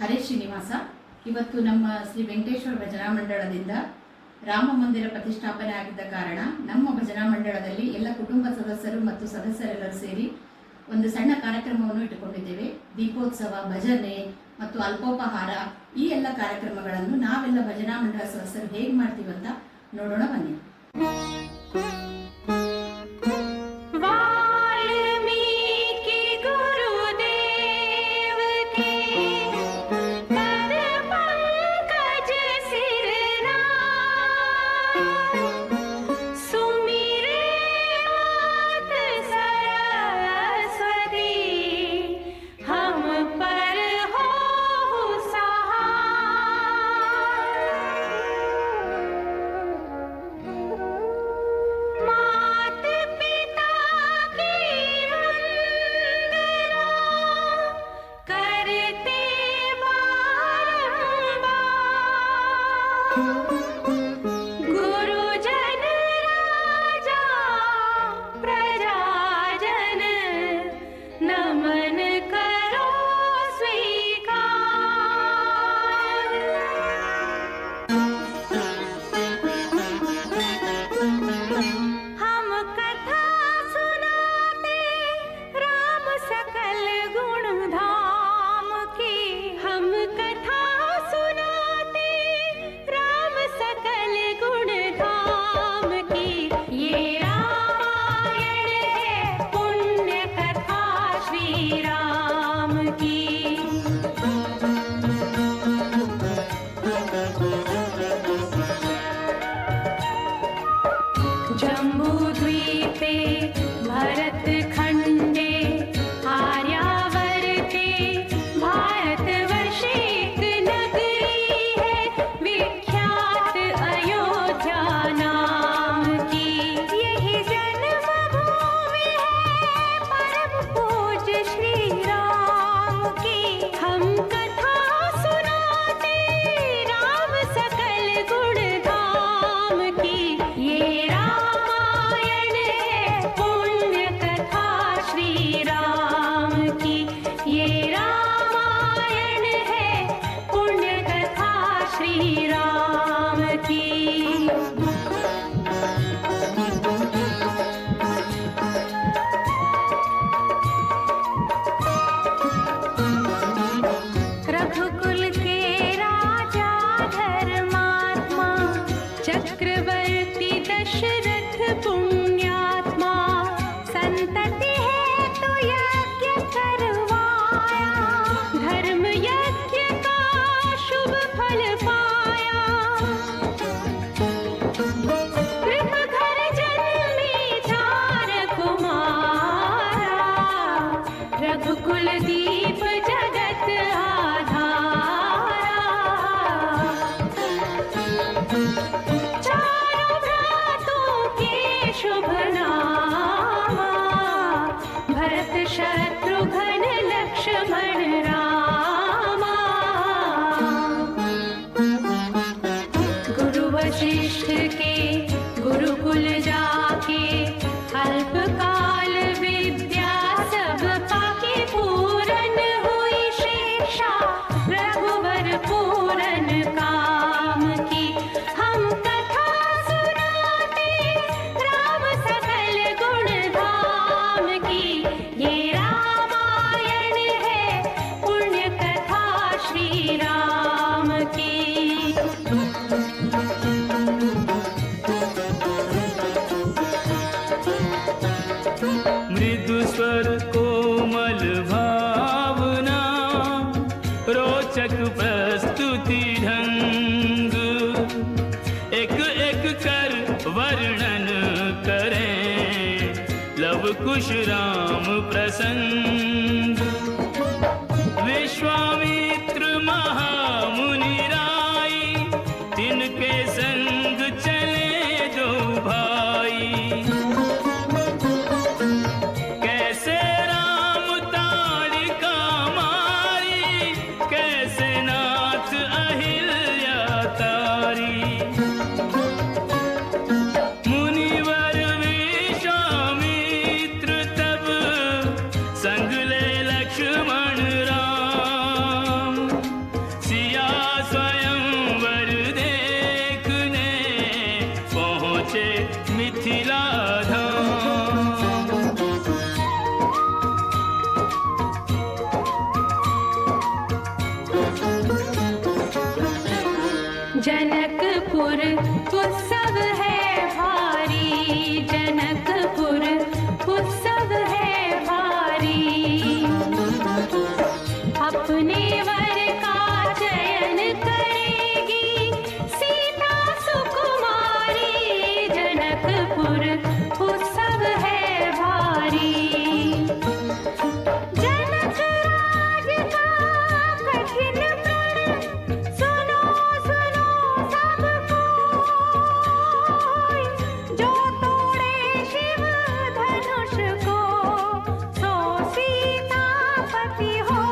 ಹರೇ ಶ್ರೀನಿವಾಸ. ಇವತ್ತು ನಮ್ಮ ಶ್ರೀ ವೆಂಕಟೇಶ್ವರ ಭಜನಾ ಮಂಡಳದಿಂದ ರಾಮ ಮಂದಿರ ಪ್ರತಿಷ್ಠಾಪನೆ ಆಗಿದ್ದ ಕಾರಣ ನಮ್ಮ ಭಜನಾ ಮಂಡಳದಲ್ಲಿ ಎಲ್ಲ ಕುಟುಂಬ ಸದಸ್ಯರು ಮತ್ತು ಸದಸ್ಯರೆಲ್ಲರೂ ಸೇರಿ ಒಂದು ಸಣ್ಣ ಕಾರ್ಯಕ್ರಮವನ್ನು ಇಟ್ಟುಕೊಂಡಿದ್ದೇವೆ. ದೀಪೋತ್ಸವ, ಭಜನೆ ಮತ್ತು ಅಲ್ಪೋಪಹಾರ ಈ ಎಲ್ಲ ಕಾರ್ಯಕ್ರಮಗಳನ್ನು ನಾವೆಲ್ಲ ಭಜನಾ ಮಂಡಳ ಸದಸ್ಯರು ಹೇಗೆ ಮಾಡ್ತೀವಿ ಅಂತ ನೋಡೋಣ ಬನ್ನಿ. चक्रवर्ती दशरथ पुण्यात्मा, संतति है तो यज्ञ करवाया, धर्म यज्ञ का शुभ फल पाया। कृप घर जन्मे चार कुमारा, रघुकुल दीप जगत आधारा। चारों भ्रातों के शुभ नामा, भरत शत्रुघ्न लक्ष्मण रामा। गुरु वशिष्ठ के गुरुकुल जाके, अल्पकाल विद्या सब पाके, पूरन हुई शिक्षा रघुवर पूरन काम की। हम कथा सुनाते राम सकल गुण धाम की, ये रामायण है पुण्य कथा श्री राम की। मृदु स्वर कोमल भावना, रोचक प्रस्तुति ढंग, एक एक कर वर्णन करें लव कुश राम प्रसंग। विश्वामित्र महामुनि राई, तिनके संग चले दो भाई। कैसे राम ताड़िका मारी, कैसे नाथ अहिल्या तारी। मुनिवर विश्वामित्र तब जनकपुर उत्सव है भारी, जनकपुर उत्सव है भारी। अपने वर का चयन करेगी सीता सुकुमारी, जनकपुर उत्सव है भारी। जनक राज का कठिन प्रण सुनो सुनो सब कोई, जो तोड़े शिव धनुष को सो सीतापति हो।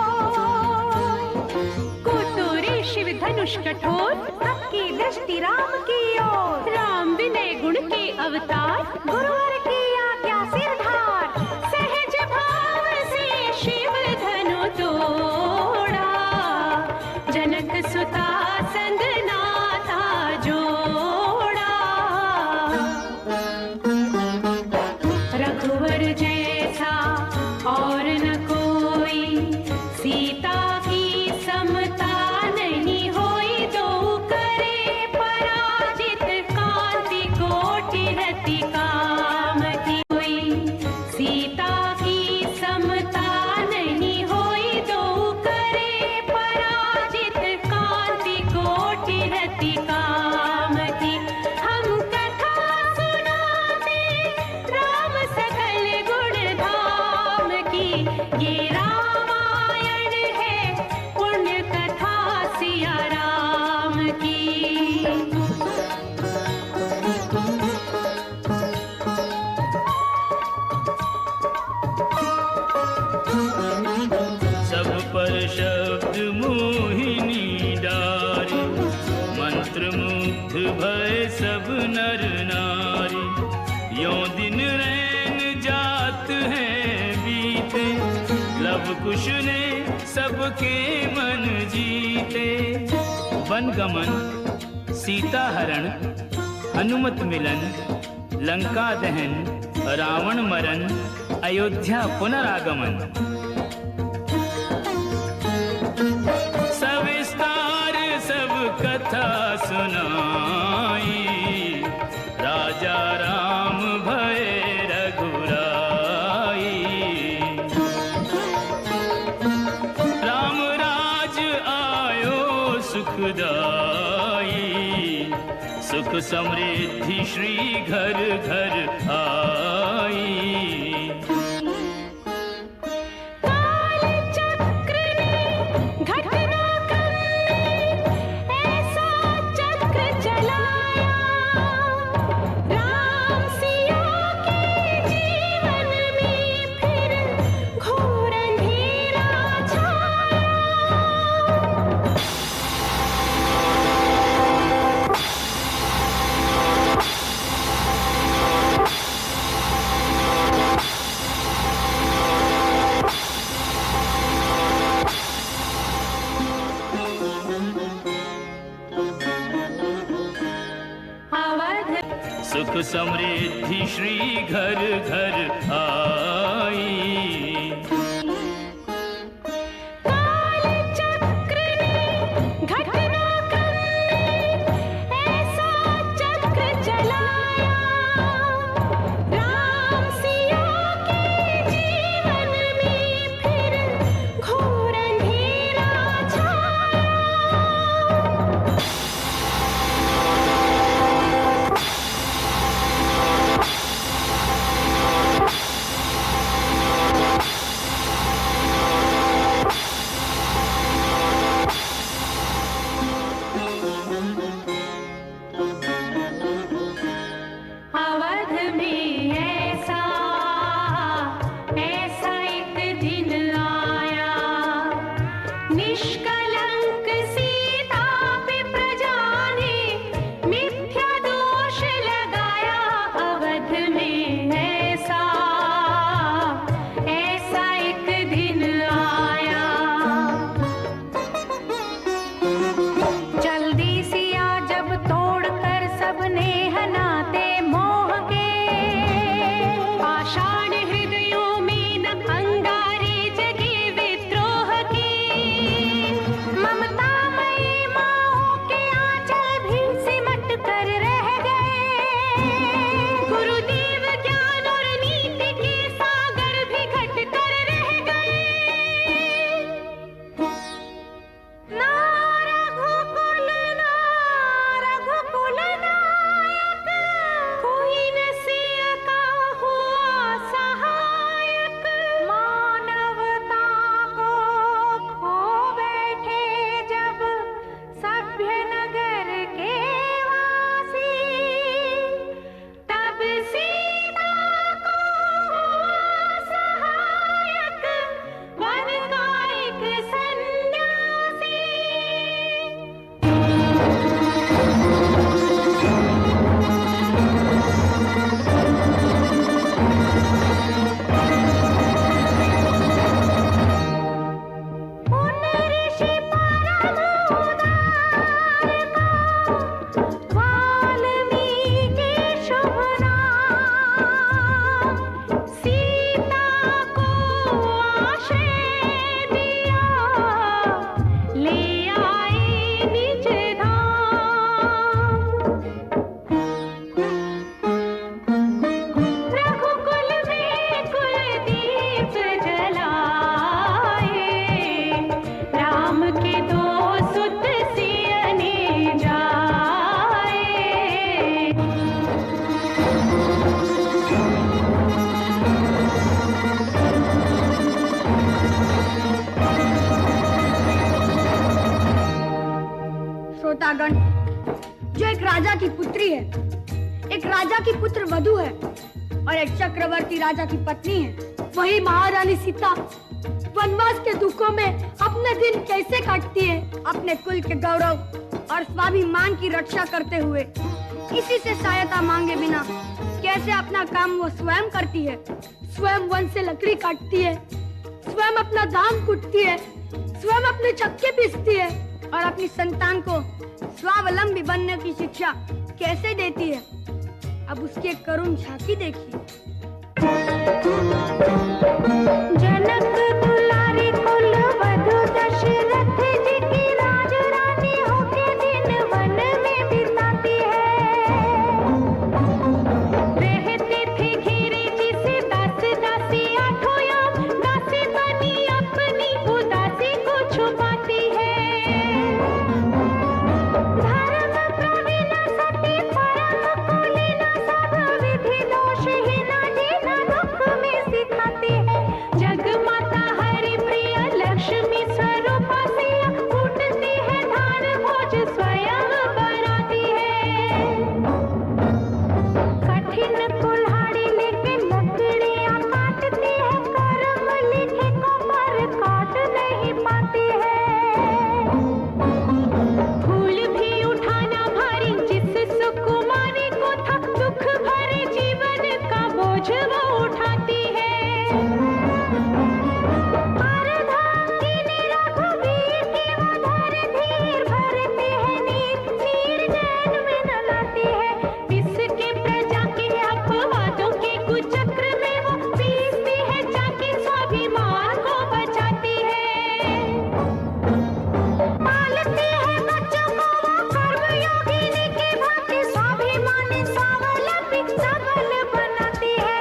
कुतुरी शिव धनुष कठोर, सबकी दृष्टि राम की ओर। राम विनय गुण के अवतार, गुरुवर की आज्ञा सिरधार। सहज भाव से शिव धनु तोड़ा, जनक सुता संग नाता जोड़ा। रघुवर जैसा और न कोई, सीता की समता नहीं होई। दो करे पराजित, कांति कोटि रति काम की कोई। सीता की समता नहीं होई, दो करे पराजित, कांति कोटि रति काम की। हम कथा सुनाते राम सकल गुण धाम की, ये रामायण है पुण्य कथा सिया राम की। सब पर शब्द मोहिनी डारी, मंत्र मुग्ध भय सब नर नारी। यों दिन रैन जात हैं बीते, लव कुश ने सबके मन जीते। वन गमन, सीता हरण, हनुमत मिलन, लंका दहन, रावण मरण, अयोध्या पुनरागमन। सविस्तार सब कथा सुनाई, राजा राम भय रघुराई। राम राज आयो सुखदाई, सुख समृद्धि श्री घर घर आई। काल चक्र ने घटना करने ऐसा चक्र चलाया, राम सिया के जीवन में फिर घोर अंधेरा छाया। अवध सुख समृद्धि श्री घर घर आई। काल चक्र ने घटना करने ऐसा चक्र चलाया, राम सिया के जीवन में फिर घोर अंधेरा छाया। के दो सुत सियने जाए। श्रोतागण, जो एक राजा की पुत्री है, एक राजा की पुत्र वधू है और एक चक्रवर्ती राजा की पत्नी है, वही महारानी सीता वनवास के दुखों में अपने दिन कैसे काटती है, अपने कुल के गौरव और स्वाभिमान की रक्षा करते हुए, किसी से सहायता मांगे बिना कैसे अपना काम वो स्वयं करती है। स्वयं वन से लकड़ी काटती है, स्वयं अपना धान कूटती है, स्वयं अपने चक्के पीसती है और अपनी संतान को स्वावलंबी बनने की शिक्षा कैसे देती है। अब उसकी एक करुण झांकी देखिए। जनक दुलारी कुल वधु दशरथ जी की राज रानी होके दिन वन में बिताती है। रहती थी घिरी जिसे दास दासी आठों याम, दासी बनी अपनी उदासी को छुपाती है। धर्म प्रवीण सती परम कुलीन सब विधि दोषहीन जीना दुख में सिखाती है। जगमाता हरि प्रिय लक्ष्मी स्वरूपा सिया फूटती है धान भोज स्वयं बनाती है। कठिन कुल्हाड़ी लेके लकड़ियां काटती है, कर्म लिखे को पर काट नहीं पाती है। फूल भी उठाना भारी जिस सुकुमारी को था, दुख भरे जीवन का बोझ वो उठाती है। अर्धांगिनी रघुवीर की वो धर धीर भरती है नीर, चीर जैन में न लाती है। विष के प्रजा के अपवादों के कुचक्र में वो पीसती है, जाके स्वाभिमान को बचाती है। पालती है बच्चों को वो कर्मयोगिनी की भांति, स्वाभिमानी स्वावलंबी सबल बनाती है।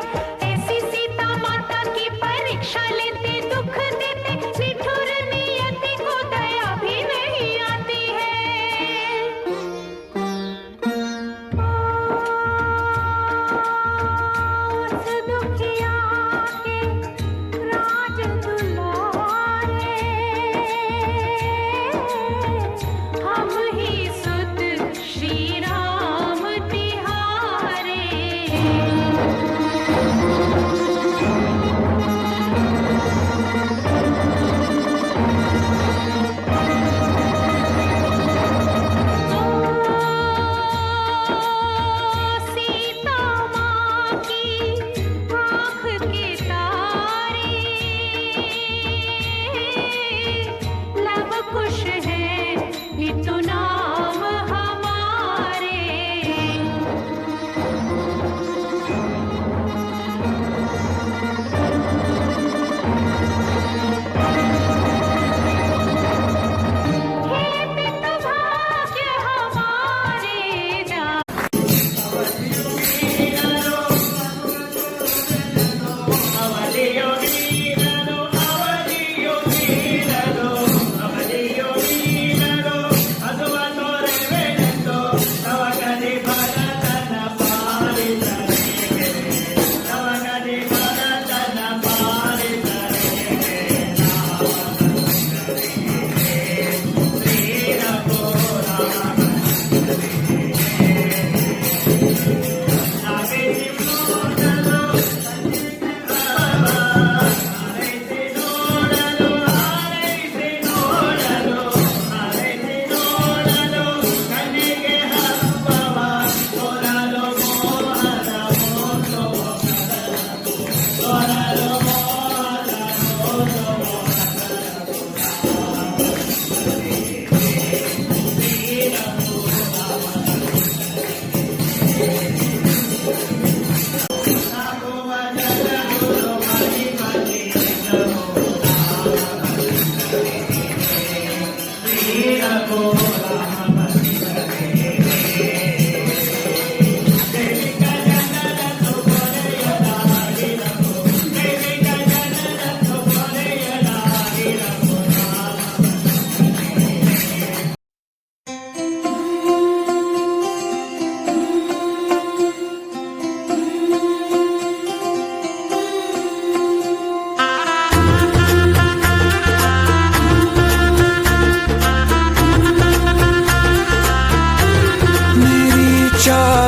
ऐसी सीता माता की परीक्षा लेते, दुख देते, निठुर नियति को दया भी नहीं आती है। उस दुखिया के राज दुलारे, हम ही सुत श्री राम तिहारे। सीता माँ की आँख के तारे, लव कुश है नितु नाम हमारे। हे पितु भाग्य हमारे जा।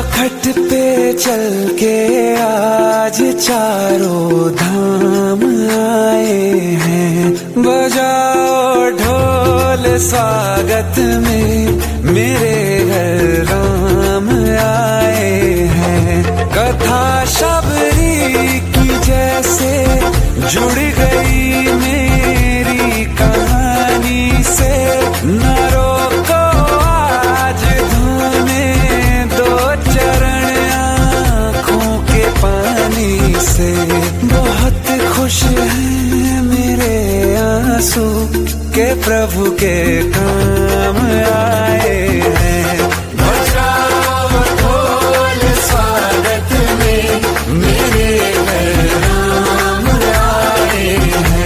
चौखट पे चल के आज चारों धाम आए हैं। बजाओ ढोल स्वागत में मेरे घर राम आए हैं। कथा शबरी की जैसे जुड़ गई मेरी कहानी से। न रोको आज धोने दो चरण आँखों के पानी से। बहुत खुश हैं मेरे आंसू के प्रभु के काम आए हैं। बजाओ ढोल स्वागत में मेरे घर राम आए हैं।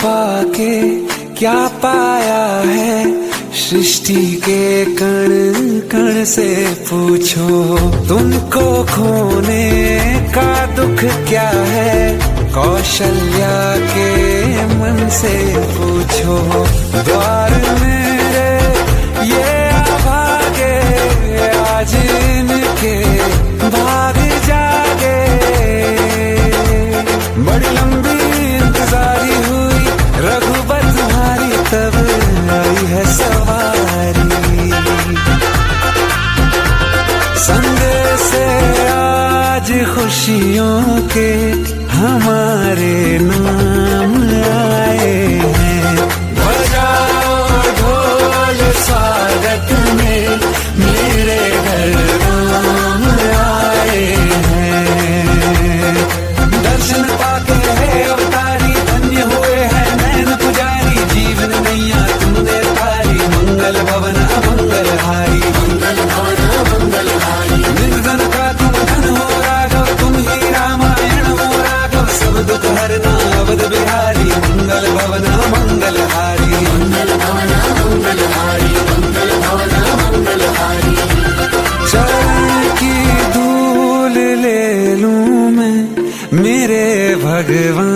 पाके क्या पाया है सृष्टि के कण कण से पूछो। तुमको खोने का दुख क्या है कौशल्या के मन से पूछो। द्वार मेरे ये अभागे आज इनके भाग जागे। बड़ी लंबी इंतजारी हुई रघुबर तुम्हारी तब आई है सवारी। संदेश से आज खुशियों के हमारे नाम आए हैं। बजाओ ढोल स्वागत में मेरे घर राम आए हैं। दर्शन पाके है अवतारी धन्य हुए हैं नैन पुजारी। जीवन नैया तुमने तारी मंगल भवन अमंगल हारी। मंगल भवन अमंगल हारी। निर्धन का तुम धन हो राघव तुम ही रामायण हो राघव। सब दुख हरना अवध बिहारी मंगल भवन अमंगल हारी। मंगल भवन अमंगल हारी। मंगल भवन अमंगल हारी। चरण की धूल ले लूं मैं मेरे भगवान